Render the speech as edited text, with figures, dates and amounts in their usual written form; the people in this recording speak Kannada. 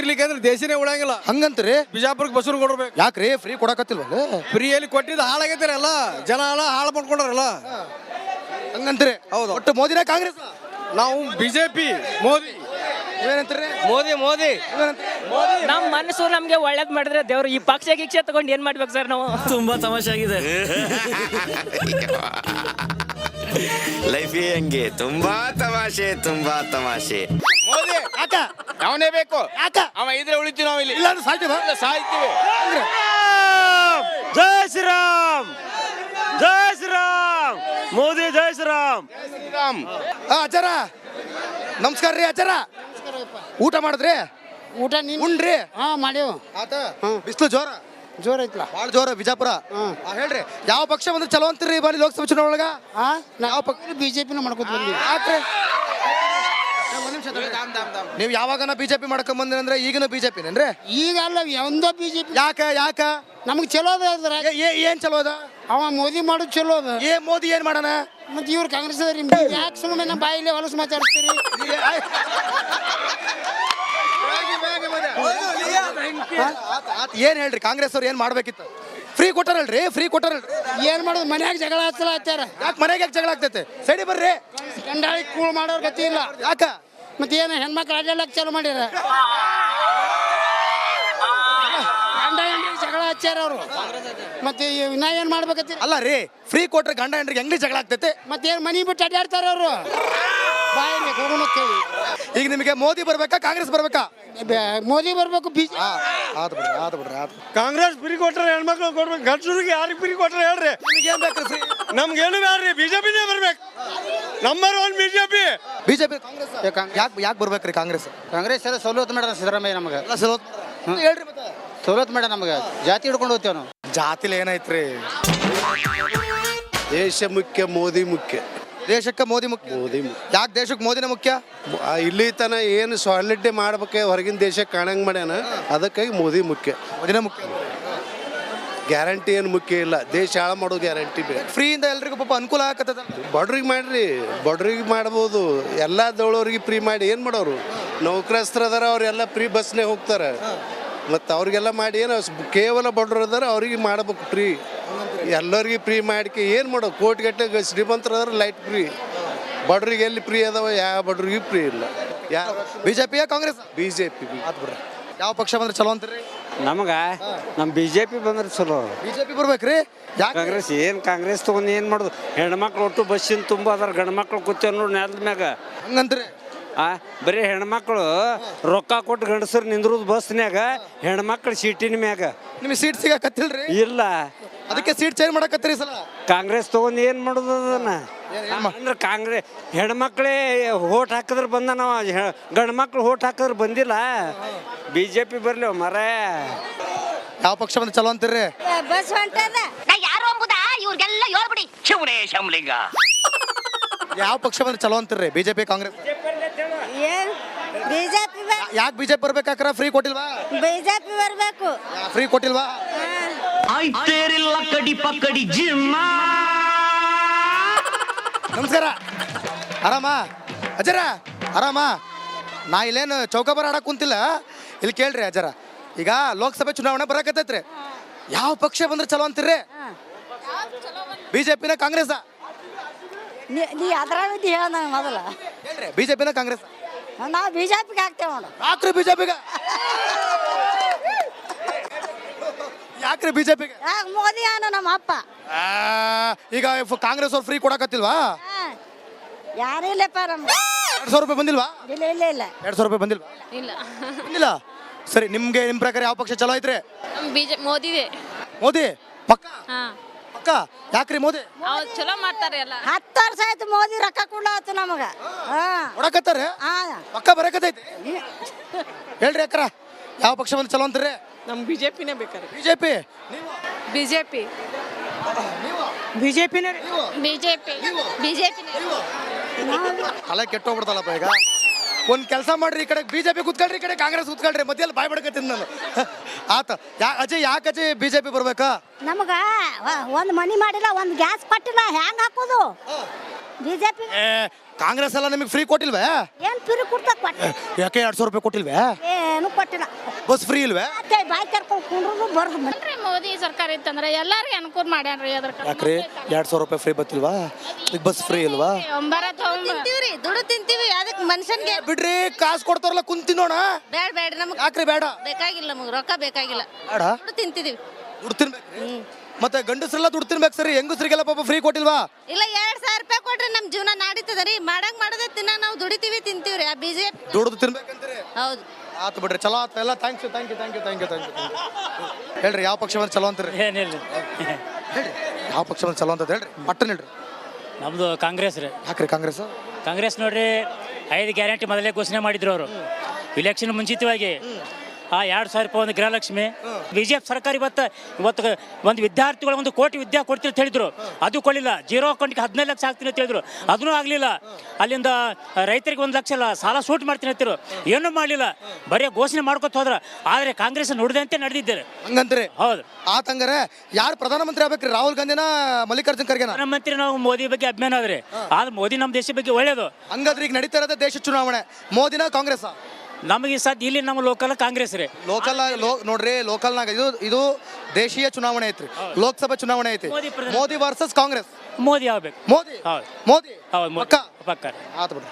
ಇರ್ಲಿಕ್ಕೆ ಅಂದ್ರೆ ದೇಶನೇ ಉಳಂಗಿಲ್ಲ. ಹಂಗಂತ್ರಿ ಬಿಜಾಪುರಕ್ಕೆ ಬಸ್ ಕೊಡ್ಬೇಕು. ಯಾಕ್ರಿ ಫ್ರೀ ಕೊಡಕತ್ತಿಲ್ವಲ್ಲ? ಫ್ರೀಯಲ್ಲಿ ಕೊಟ್ಟಿದ್ದು ಹಾಳಾಗೈತಿರಲ್ಲ, ಜನ ಹಾಳು ಮಾಡ್ಕೊಂಡ್ರಲ್ಲ. ಹಂಗಂತ್ರಿ? ಹೌದು. ಒಟ್ಟು ಮೋದಿನ ಕಾಂಗ್ರೆಸ್? ನಾವು ಬಿಜೆಪಿ. ಮೋದಿ ನೀವೇನಂತೀರಿ? ಮೋದಿ ಮೋದಿ ನಮ್ ಮನಸ್ಸು ನಮ್ಗೆ ಒಳ್ಳೇದ್ ಮಾಡಿದ್ರೆ ದೇವ್ರು ಈ ಪಕ್ಷ ಗಿಕ್ಷ ತಗೊಂಡು ಏನ್ ಮಾಡ್ಬೇಕು ಸರ್ ನಾವು? ತುಂಬಾ ತಮಾಷೆ ಆಗಿದೆ. ಲೈಫೇ ಹಂಗೆ, ತುಂಬಾ ತಮಾಷೆ ತುಂಬಾ ತಮಾಷೆ. ಮೋದಿ ಯಾಕ? ಅವನೇ ಬೇಕು. ಯಾಕ? ಅವ ಇದ್ರೆ ಉಳಿತೀವಿ ನಾವು ಇಲ್ಲಿ, ಇಲ್ಲ ಅಂದ್ರೆ ಸಾಯ್ತೀವ? ಸಾಯ್ತೀವಿ. ಜೈ ಶ್ರೀರಾಮ್, ಜೈ ಶ್ರೀರಾಮ್, ಮೋದಿ ಜೈ ಶ್ರೀರಾಮ್. ಅಜ್ಜಾರ ನಮಸ್ಕಾರ ರೀ. ಅಜ್ಜಾರ ಊಟ ಮಾಡಿದ್ರಿ? ಊಟ ನೀನು ಉಂಡ್ರಿ? ಮಾಡೇವು. ಆತ ಬಿಸ್ಲು ಜೋರ ಜೋರ್ ಐತ್ಲ. ಭಾಳ ಜೋರ ಬಿಜಾಪುರ. ಹೇಳ್ರಿ, ಯಾವ ಪಕ್ಷ ಬಂದ್ರೆ ಚಲೋ ಅಂತೀರಿ ಈ ಬಾರಿ ಲೋಕಸಭಾ ಚುನಾವಣೆ ಒಳಗ? ಯಾವ ಪಕ್ಷ ಬಿಜೆಪಿನ ಮಾಡ್ಕೊತ ಬಂದ್ವಿ. ಯಾಕ್ರಿ? ನೀವು ಯಾವಾಗನ ಬಿಜೆಪಿ ಮಾಡ್ಕೊಂಡ್ ಬಂದ್ರಂದ್ರೆ ಈಗಿನ ಬಿಜೆಪಿನೇನ್ರಿ? ಈಗ ಅಲ್ಲ ಒಂದೋ ಬಿಜೆಪಿ. ಯಾಕ ನಮಗೆ ಚಲೋ ಅದ ಅದ್ರ. ಏನ್ ಚಲೋ ಅದ? ಅವ ಮೋದಿ ಮಾಡೋದು ಚಲೋ ಅದ. ಮೋದಿ ಏನ್ ಮಾಡಣ? ಮತ್ತೆ ಇವ್ರು ಕಾಂಗ್ರೆಸ್ ಅದ್ರಿ. ಯಾಕೆ ಸುಮ್ಮನೆ ನಮ್ಮ ಬಾಯಿಲೆ ಹೊಲಸು ಮಾತಾಡ್ತೀರಿ? ಏನ್ ಹೇಳ್ರಿ, ಕಾಂಗ್ರೆಸ್ ಅವ್ರು ಏನ್ ಮಾಡ್ಬೇಕಿತ್ತು? ಫ್ರೀ ಕೊಟ್ಟಾರಲ್ರಿ, ಫ್ರೀ ಕೊಟ್ಟಾರಲ್ರಿ. ಏನ್ ಮಾಡೋದು? ಮನ್ಯಾಗ ಜಗಳ ಹಚ್ಚಾರ. ಯಾಕೆ ಮನೆಗೆ ಯಾಕೆ ಜಗಳ ಆಗ್ತೈತೆ? ಸೈಡಿ ಬರ್ರಿ. ಗಂಡಾಳಿ ಕೂಳ್ ಮಾಡೋರ್ ಗತಿ ಇಲ್ಲ. ಯಾಕ? ಮತ್ತೆ ಏನು ಹೆಣ್ಮಕ್ಳು ಆಡಲಕ್ಕೆ ಚಾಲು ಮಾಡ್ಯಾರ. ಗಂಡ ಹೆಂಡ್ರಿಗೆ ಜಗಳ ಹಚ್ಚಾರ ಅವರು. ಮತ್ತೆ ನಾ ಏನ್ ಮಾಡ್ಬೇಕತ್ತೀರಿ? ಅಲ್ಲ ರೀ, ಫ್ರೀ ಕೊಟ್ರೆ ಗಂಡ ಹೆಂಡ್ರಿಗೆ ಹೆಂಗ್ಲಿ ಜಗಳ ಆಗ್ತೈತೆ? ಮತ್ತೇನು ಮನಿ ಬಿಟ್ಟು ಅಡ್ಡಾಡ್ತಾರ ಅವರು. ಬಾಯಿಗೆ ಹೋಗೋಣ ಕೇಳಿ. ಈಗ ನಿಮಗೆ ಮೋದಿ ಬರ್ಬೇಕಾ ಕಾಂಗ್ರೆಸ್ ಬರ್ಬೇಕಾ? ಮೋದಿ ಬರ್ಬೇಕು. ಬಿಜೆಪಿ ಆದ್ ಬಿಡ್ರಿ. ಕಾಂಗ್ರೆಸ್ ಫ್ರೀ ಕೊಟ್ರೆ ಹೆಣ್ಮಕ್ಳು ಕೊಡ್ಬೇಕು. ಗಂಡಸರಿಗೆ ಯಾರಿಗೆ ಫ್ರೀ ಕೊಟ್ರೆ ಹೇಳ್ರಿ. ನಿಮಗೆ ಏನ್ ಬೇಕ್ರಿ ಫ್ರೀ? ನಮ್ಗೇನು ಬ್ಯಾಡ್ರಿ, ಬಿಜೆಪಿನೇ ಬರ್ಬೇಕು. Number 1 BJP. ಬಿಜೆಪಿ ಯಾಕೆ ಬರ್ಬೇಕ್ರಿ ಕಾಂಗ್ರೆಸ್? ಕಾಂಗ್ರೆಸ್ ಎಲ್ಲ ಸವಲತ್ತು ಮಾಡ್ಯಾರ ಸಿದ್ದರಾಮಯ್ಯ ನಮಗೆ. ಹೇಳ್ರಿ ಮತ್ತೆ. ಸವಲತ್ತು ಮಾಡ್ಯಾರ ನಮಗೆ. ಜಾತಿ ಹಿಡ್ಕೊಂಡು ಹೋಗ್ತೇವೆ ನಾವು. ಜಾತಿಲಿ ಏನೈತ್ರಿ? ದೇಶ ಮುಖ್ಯ, ಮೋದಿ ಮುಖ್ಯ. ದೇಶಕ್ಕೆ ಮೋದಿ ಮುಖ್ಯ. ಯಾಕೆ ದೇಶಕ್ಕೆ ಮೋದಿನ ಮುಖ್ಯ? ಇಲ್ಲಿ ತನ ಏನು ಸಾಲಿಡ್ಡೆ ಮಾಡ್ಬೇಕು ಹೊರಗಿನ ದೇಶಕ್ಕೆ ಕಾಣಂಗ್ ಮಾಡ್ಯಾನ, ಅದಕ್ಕಾಗಿ ಮೋದಿ ಮುಖ್ಯ. ಮೋದಿನ ಮುಖ್ಯ. ಗ್ಯಾರಂಟಿ ಏನು ಮುಖ್ಯ ಇಲ್ಲ, ದೇಶ ಹಾಳು ಮಾಡೋ ಗ್ಯಾರಂಟಿ ಬೇಕು. ಫ್ರೀಯಿಂದ ಎಲ್ರಿಗೂ ಪಾಪ ಅನುಕೂಲ ಆಗತ್ತದ. ಬಡ್ರಿಗೆ ಮಾಡ್ರಿ, ಬಡ್ರಿಗೆ ಮಾಡ್ಬೋದು. ಎಲ್ಲ ದೌಳವ್ರಿಗೆ ಫ್ರೀ ಮಾಡಿ ಏನು ಮಾಡೋರು? ನೌಕರಸ್ಥರು ಅದಾರ, ಅವರೆಲ್ಲ ಫ್ರೀ ಬಸ್ನೇ ಹೋಗ್ತಾರೆ. ಮತ್ತು ಅವ್ರಿಗೆಲ್ಲ ಮಾಡಿ ಏನು ಕೇವಲ ಬಡ್ರು ಅದಾರ, ಅವ್ರಿಗೆ ಮಾಡ್ಬೇಕು ಫ್ರೀ. ಎಲ್ಲರಿಗೆ ಫ್ರೀ ಮಾಡಿಕೆ ಏನು ಮಾಡೋ? ಕೋಟಿಗಟ್ಟಲೆ ಶ್ರೀಮಂತರು ಅದಾರ, ಲೈಟ್ ಫ್ರೀ. ಬಡ್ರಿಗೆ ಎಲ್ಲಿ ಫ್ರೀ ಅದಾವ? ಯಾವ ಬಡ್ರಿಗೆ ಫ್ರೀ ಇಲ್ಲ. ಬಿಜೆಪಿಯ ಕಾಂಗ್ರೆಸ್? ಬಿಜೆಪಿ. ಯಾವ ಪಕ್ಷ ಬಂದ್ರೆ ಚಲೋ ಅಂತೀರಿ? ನಮಗ ನಮ್ಮ ಬಿಜೆಪಿ ಬಂದ್ರೆ ಚಲೋ. ಬಿಜೆಪಿ ಬರ್ಬೇಕ್ರಿ. ಯಾಕೆ? ಕಾಂಗ್ರೆಸ್ ತಗೊಂಡು ಏನು ಮಾಡೋದು? ಹೆಣ್ಮಕ್ಳು ಒಟ್ಟು ಬಸ್ಸಿನ ತುಂಬ ಅದಾರ, ಗಂಡು ಮಕ್ಳು ಕೂತೇವ್ ನೋಡಿ ನೆಲದ ಮ್ಯಾಗ. ಹಂಗಂತ್ರಿ? ಬರೀ ಹೆಣ್ಮಕ್ಳು ರೊಕ್ಕ ಕೊಟ್ಟು ಗಂಡಸರು ನಿಂದ್ರದು ಬಸ್ನ್ಯಾಗ, ಹೆಣ್ಮಕ್ಳು ಸೀಟಿನ ಮ್ಯಾಗ. ನಿಮಗೆ ಸೀಟ್ ಸಿಗಕತ್ತಿಲ್ರಿ? ಇಲ್ಲ, ಅದಕ್ಕೆ ಸೀಟ್ ಚೇಂಜ್ ಮಾಡಕತ್ತೀರಿ ಸಲ. ಕಾಂಗ್ರೆಸ್ ತಗೊಂಡು ಏನು ಮಾಡೋದು? ಅದನ್ನ ಅಂದ್ರೆ ಕಾಂಗ್ರೆಸ್ ಹೆಣ್ಮಕ್ಳೇ ಓಟ್ ಹಾಕಿದ್ರೆ ಬಂದ, ನಾವು ಗಂಡು ಮಕ್ಳು ಓಟ್ ಹಾಕಿದ್ರೆ ಬಂದಿಲ್ಲ. ಬಿಜೆಪಿ ಬರ್ಲಿ ಮರ. ಯಾವ ಪಕ್ಷ ಬಂದ್ರೆ ಚಲೋ ಅಂತೀರಿ? ಬಸ್ ಹೊಂಟದ ಯಾರು ಅಂಬುದಾ ಇವ್ರಿಗೆಲ್ಲ ಹೇಳ್ಬಿಡಿ. ಶಿವನೇ ಶಂಲಿಂಗ. ಯಾವ ಪಕ್ಷ ಬಂದ್ರೆ ಚಲೋ ಅಂತೀರಿ? ಬಿಜೆಪಿ ಕಾಂಗ್ರೆಸ್? ಬಿಜೆಪಿ ಯಾಕೆ ಬಿಜೆಪಿ ಬರ್ಬೇಕಾಕ್ರ? ಫ್ರೀ ಕೊಟ್ಟಿಲ್ವಾ? ಬಿಜೆಪಿ ಬರ್ಬೇಕು. ಫ್ರೀ ಕೊಟ್ಟಿಲ್ವಾ? ನಮಸ್ಕಾರ. ಆರಾಮ ಅಜರ? ಆರಾಮ. ನಾ ಇಲ್ಲೇನು ಚೌಕಾಬಾರ ಆಡಕ್ ಕುಂತಿಲ್ಲ. ಇಲ್ಲಿ ಕೇಳ್ರಿ ಅಜರ, ಈಗ ಲೋಕಸಭೆ ಚುನಾವಣೆ ಬರಕತ್ತೈತ್ರಿ. ಯಾವ ಪಕ್ಷ ಬಂದ್ರೆ ಚಲೋ ಅಂತೀರಿ? ಬಿಜೆಪಿನ ಕಾಂಗ್ರೆಸ್? ನೀ ಅದ್ರಾಗ ಹೇಳ ಮೊದಲ. ಹೇಳ್ರಿ, ಬಿಜೆಪಿನ ಕಾಂಗ್ರೆಸ್? ನಾವು ಬಿಜೆಪಿಗೆ ಹಾಕ್ತೇವೆ ನೋಡು. ಯಾಕ್ರಿ ಬಿಜೆಪಿಗೆ? ಯಾಕ್ರಿ ಬಿಜೆಪಿಗೆ? ಮೋದಿ ಅನ್ನ ನಮ್ಮ ಅಪ್ಪ. ಈಗ ಕಾಂಗ್ರೆಸ್ ಅವ್ರು ಫ್ರೀ ಕೊಡಕತ್ತಿಲ್ವಾ? ಯಾರಿಲ್ಲಪ್ಪ ನಮ್ಗೆ. 2,000 ರೂಪಾಯಿ ಬಂದಿಲ್ವಾ? ಇಲ್ಲ ಇಲ್ಲ ಇಲ್ಲ. 2,000 ರೂಪಾಯಿ ಬಂದಿಲ್ವಾ? ಬಂದಿಲ್ಲ. ಸರಿ, ನಿಮ್ಗೆ ನಿಮ್ ಪ್ರಕಾರ ಯಾವ ಪಕ್ಷ ಚಲೋ ಐತ್ರಿ? ಮೋದಿದೆ. ಮೋದಿ ಪಕ್ಕ? ಪಕ್ಕ. ಯಾಕ್ರಿ ಮೋದಿ? ಚಲೋ ಮಾಡ್ತಾರೆ ಎಲ್ಲ. 10 ವರ್ಷ ಆಯ್ತು ಮೋದಿ ರೊಕ್ಕ ಕೊಡ್ಲಾತು ನಮಗ. ಕೊಡಕತ್ತಾರೆ? ಪಕ್ಕ ಬರಕತ್ತೈತಿ. ಹೇಳ್ರಿ ಅಕ್ರ, ಯಾವ ಪಕ್ಷ ಬಂದ್ರೆ ಚಲೋ ಅಂತೀರಿ? ನಮ್ ಬಿಜೆಪಿನೇ ಬೇಕಾರೆ. ಬಿಜೆಪಿ? ಬಿಜೆಪಿ. ಬಿಜೆಪಿನೇ. ಬಿಜೆಪಿ. ಬಿಜೆಪಿ. ತಲೆ ಕೆಟ್ಟೋಗ್ಬಿಡ್ತಲ್ಲಪ್ಪ. ಈಗ ಒಂದ್ ಕೆಲಸ ಮಾಡ್ರಿ, ಈ ಕಡೆ ಬಿಜೆಪಿ ಕುತ್ಕೊಳ್ರಿ, ಈ ಕಡೆ ಕಾಂಗ್ರೆಸ್ ಕುತ್ಕೊಳ್ರಿ. ಮಧ್ಯೆಲ್ಲ ಬಾಯ್ ಬಡ್ಕತ್ತೀನಿ ನಾನು. ಆತ ಅಜಯ್, ಯಾಕೆ ಅಜಯ್ ಬಿಜೆಪಿ ಬರ್ಬೇಕಾ? ನಮಗ ಒಂದ್ ಮನಿ ಮಾಡಿಲ್ಲ, ಒಂದ್ ಗ್ಯಾಸ್ ಕೊಟ್ಟಿಲ್ಲ, ಹ್ಯಾಂಗ ಹಾಕೋದು? ಬಿಜೆಪಿ ಕಾಂಗ್ರೆಸ್ ಎಲ್ಲ ನಿಮಗೆ ಫ್ರೀ ಕೊಟ್ಟಿಲ್ವೇ? ಏನ್ ಪಿರಿ ಕೊಡ್ತಾ ಕೊಟ್ಟ ಯಾಕೆ 200 ರೂಪಾಯಿ ಕೊಟ್ಟಿಲ್ವೇ? ಏನು ಕೊಟ್ಟಿಲ್ಲ. ಬಸ್ ಫ್ರೀ ಇಲ್ವೇ? ಮತ್ತೆ ಬಾಯಿ ಕರ್ಕೊಂಡು ಕುಂಡ್ರು ಬರ್ದು ಮೋದಿ ಸರ್ಕಾರ ಇತ್ತಂದ್ರೆ ಎಲ್ಲಾರ್ಗೂ ಅನುಕೂಲ ಮಾಡ್ಯಾನ್ರಿ ಅದ್ರ ಯಾಕ್ರಿ 200 ರೂಪಾಯಿ ಫ್ರೀ ಬತ್ತಿಲ್ವಾ? ಈಗ ಬಸ್ ಫ್ರೀ ಇಲ್ವಾ? ತಿಂತೀವ್ರಿ ದುಡ್ಡು ತಿಂತೀವಿ ಅದಕ್ಕೆ ಮನುಷ್ಯನ್ಗೆ ಬಿಡ್ರಿ, ಕಾಸು ಕೊಡ್ತಾರಲ್ಲ ಕುಂತಿ ನೋಡ. ಬೇಡ ನಮ್ಗೆ ಯಾಕ್ರಿ ಬೇಡ? ಬೇಕಾಗಿಲ್ಲ ನಮಗೆ ರೊಕ್ಕ ಬೇಕಾಗಿಲ್ಲ ಬೇಡ ದುಡ್ಡು ತಿಂತಿದೀವಿ. ದುಡ್ಡು ತಿನ್ಬೇಕು. ಮತ್ತೆ ಗಂಡಸ್ರೆಲ್ಲ ದುಡ್ಡು ತಿನ್ಬೇಕು ಸರಿ, ಹೆಂಗಸ್ರಿಗೆಲ್ಲ ಪಾಪ ಫ್ರೀ ಕೊಟ್ಟಿಲ್ವಾ? ಇಲ್ಲ 2,000 ರೂಪಾಯಿ ಕೊಟ್ರೆ ನಮ್ ಜೀವನ ನಾಡಿತದ್ರಿ. ಮಾಡದೆ ತಿನ್ನ ನಾವು ದುಡಿತೀವಿ ತಿಂತೀವ್ರಿ. ಆ ಬಿಜೆಪಿ ದುಡ್ದು ತಿನ್ಬೇಕಂತೀರಿ? ಹೌದು. ಆತು ಬಿಡ್ರಿ, ಚಲೋ ಆತ ಎಲ್ಲ. ಥ್ಯಾಂಕ್ಸ್ ಹೇಳ್ರಿ, ಯಾವ ಪಕ್ಷ ಬಂದ್ರೆ ಚಲೋ ಅಂತೀರಿ? ಏನಿಲ್ಲ ಹೇಳ್ರಿ ಯಾವ ಪಕ್ಷ ಬಂದ್ರೆ ಚಲೋ ಅಂತ ಹೇಳ್ರಿ, ಪಟ್ಟನ್ ಹೇಳ್ರಿ. ನಮ್ದು ಕಾಂಗ್ರೆಸ್ ರೀ. ಯಾಕ್ರಿ ಕಾಂಗ್ರೆಸ್? ಕಾಂಗ್ರೆಸ್ ನೋಡ್ರಿ 5 ಗ್ಯಾರಂಟಿ ಮೊದಲೇ ಘೋಷಣೆ ಮಾಡಿದ್ರು ಅವರು ಇಲೆಕ್ಷನ್ ಮುಂಚಿತವಾಗಿ. ಆ 2,000 ರೂಪಾಯಿ ಒಂದು ಗೃಹಲಕ್ಷ್ಮಿ. ಬಿಜೆಪಿ ಸರ್ಕಾರ ಇವತ್ತು ಒಂದು ವಿದ್ಯಾರ್ಥಿಗಳು 1 ಕೋಟಿ ವಿದ್ಯಾ ಕೊಡ್ತೀವಿ ಅಂತ ಹೇಳಿದ್ರು, ಅದು ಕೊಡಲಿಲ್ಲ. 0 ಅಕೌಂಟ್ಗೆ 15 ಲಕ್ಷ ಹಾಕ್ತೀನಿ ಅಂತ ಹೇಳಿದ್ರು, ಅದನ್ನೂ ಆಗಲಿಲ್ಲ. ಅಲ್ಲಿಂದ ರೈತರಿಗೆ 1 ಲಕ್ಷ ಸಾಲ ಸೂಟ್ ಮಾಡ್ತೀನಿ ಅಂತಿರು, ಏನೂ ಮಾಡಲಿಲ್ಲ. ಬರೀ ಘೋಷಣೆ ಮಾಡ್ಕೊತ ಹೋದ್ರ. ಆದರೆ ಕಾಂಗ್ರೆಸ್ ನುಡಿದಂತೆ ನಡೆದಿದ್ದಾರೆ. ಹಂಗಂತೀರಿ? ಹೌದು. ಆತಂಗಾರೆ ಯಾರು ಪ್ರಧಾನಮಂತ್ರಿ ಆಗ್ಬೇಕ್ರಿ? ರಾಹುಲ್ ಗಾಂಧಿನ ಮಲ್ಲಿಕಾರ್ಜುನ್ ಖರ್ಗೆನ? ಪ್ರಧಾನಮಂತ್ರಿ ನಾವು ಮೋದಿ ಬಗ್ಗೆ ಅಭಿಮಾನ ಆದ್ರಿ, ಆದ್ರೆ ಮೋದಿ ನಮ್ಮ ದೇಶ ಬಗ್ಗೆ ಒಳ್ಳೇದು. ಹಂಗಾದ್ರೆ ಈಗ ನಡೀತಾ ಇರೋದೇ ದೇಶ ಚುನಾವಣೆ, ಮೋದಿನ ಕಾಂಗ್ರೆಸ್? ನಮಗೆ ಸದ್ ಇಲ್ಲಿ ನಮ್ಮ ಲೋಕಲ್ ಕಾಂಗ್ರೆಸ್ ರೀ. ನೋಡ್ರಿ, ಲೋಕಲ್ನಾಗ ಇದು ದೇಶೀಯ ಚುನಾವಣೆ ಐತ್ರಿ, ಲೋಕಸಭಾ ಚುನಾವಣೆ ಐತಿ. ಮೋದಿ ವರ್ಸಸ್ ಕಾಂಗ್ರೆಸ್. ಮೋದಿ ಆಗ್ಬೇಕು. ಮೋದಿ ಹೌದು ಮೋದಿ ಹೌದು ಪಕ್ಕ ಪಕ್ಕ. ಆತು ಬಿಡ್ರಿ.